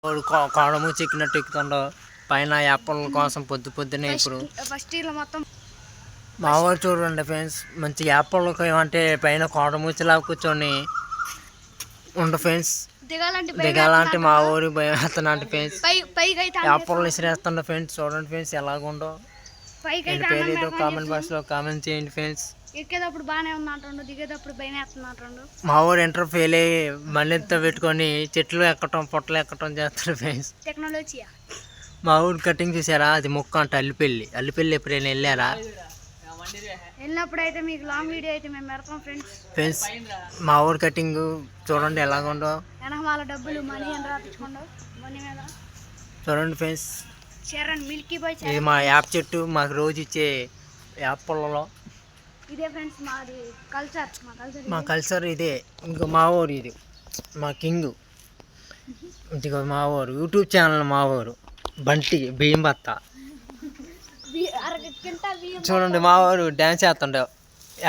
వాడు కోడమూచి ఎక్కినట్టు ఎక్కుతుండో పైన యాపల కోసం పొద్దున్నే ఇప్పుడు మొత్తం మా వాడు చూడండి ఫ్రెండ్స్ మంచి యాపలకు ఏమంటే పైన కోడమూచిలా కూర్చొని ఫ్రెండ్స్ దిగాలంటే మా ఊరి భయం వేస్తున్నాడు ఫ్రెండ్స్ యాపలు విసిరేస్తుండ ఫ్రెండ్స్ చూడండి ఫ్రెండ్స్ ఎలాగుండో పేరు ఏదో కామెంట్ బాక్స్లో కామెంట్ చేయండి ఫ్రెండ్స్. ఎక్కేటప్పుడు బాగానే ఉన్నట్టుండు, దిగేటప్పుడు భయం వేస్తున్నట్టుండు. మా ఊరు ఇంటర్ ఫెయిల్ అయ్యి మళ్ళీతో పెట్టుకొని చెట్లు ఎక్కటం పొట్టలు ఎక్కటం చేస్తారు ఫ్రెండ్స్. టెక్నాలజీ మా ఊరు కటింగ్ చూసారా, అది మొక్క అంట అల్లిపల్లి ఎప్పుడైనా వెళ్ళారా? వెళ్ళినప్పుడు అయితే మీకు లాంగ్ వీడియో అయితే మేము పెడతాం ఫ్రెండ్స్. మా ఊరు కటింగ్ చూడండి ఎలాగుండో. వెనకమాల డబ్బులు మనీ అని రాపించుకోండు మనీ మీద చూడండి ఫ్రెండ్స్. మిల్కీ బాయ్ ఇది మా యాప్ చెట్టు, మాకు రోజు ఇచ్చే యాప్ పొలలో. ఇదే ఫ్రెండ్స్ మాది కల్చర్, మా కల్చర్ ఇదే. ఇంకా మా ఊరు ఇది మా కింగ్. ఇంటికి మా ఊరు యూట్యూబ్ ఛానల్ మా ఊరు బంటి బియ్యం బత్త. చూడండి మా ఊరు డ్యాన్స్ చేస్తుండే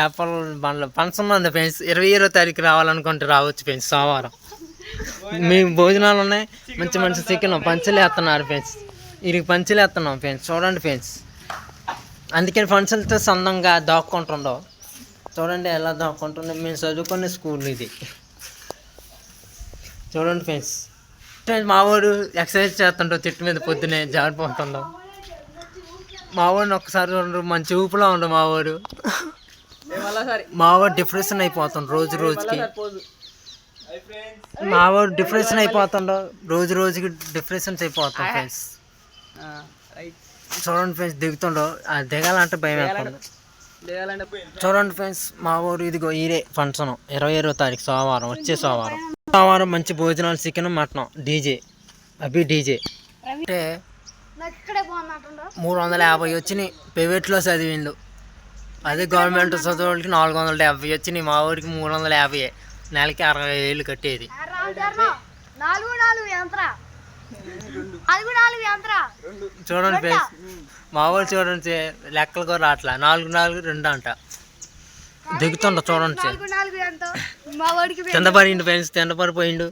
యాపల్ బండ్లో ఫంక్షన్ ఉంది ఫ్రెండ్స్. 20వ తారీఖు రావాలనుకుంటే రావచ్చు ఫ్రెండ్స్. సోమవారం మీ భోజనాలు ఉన్నాయి, మంచి చికెన్ పంచులు వేస్తున్నారు ఫ్రెండ్స్. వీరికి పంచులు వేస్తున్నాం ఫ్రెండ్స్. చూడండి ఫ్రెండ్స్, అందుకని ఫంక్షన్తో సొంతంగా దాక్కుంటుండవు. చూడండి ఎలా దాక్కుంటుండే. మేము చదువుకునే స్కూల్ ఇది. చూడండి ఫ్రెండ్స్. మా వాడు ఎక్సర్సైజ్ చేస్తుంటావు చెట్టు మీద పొద్దునే జారిపోతుండవు. మా వాడిని ఒక్కసారి చూడండి, మంచి ఊపులో ఉండవు మా వాడు. మా వాడు డిప్రెషన్ అయిపోతుండు రోజుకి. మా వాడు డిప్రెషన్ అయిపోతుండవు రోజుకి డిప్రెషన్స్ అయిపోతాం ఫ్రెండ్స్. చూడండి ఫ్రెండ్స్, దిగుతుండవు. దిగాలంటే భయం వేస్తుంది. చూడండి ఫ్రెండ్స్, మా ఊరు ఇదిగో ఈరే ఫంక్షన్ 21వ తారీఖు సోమవారం, వచ్చే సోమవారం మంచి భోజనాలు, చికెన్ మటన్, డీజే అభి డీజే. అంటే 350 వచ్చినాయి. ప్రైవేట్లో చదివిండు, అదే గవర్నమెంట్ చదువులకి 470 వచ్చినాయి. మా ఊరికి 350, నెలకి 60,000 కట్టేది. చూడండి ఫ్రెండ్స్, మా ఊరు చూడండి లెక్కలు కూడా రావట్లే. 4-4-2 అంట. దిగుతుండ చూడండి, కింద పడిండు ఫ్రెండ్స్, కింద పడిపోయిండు.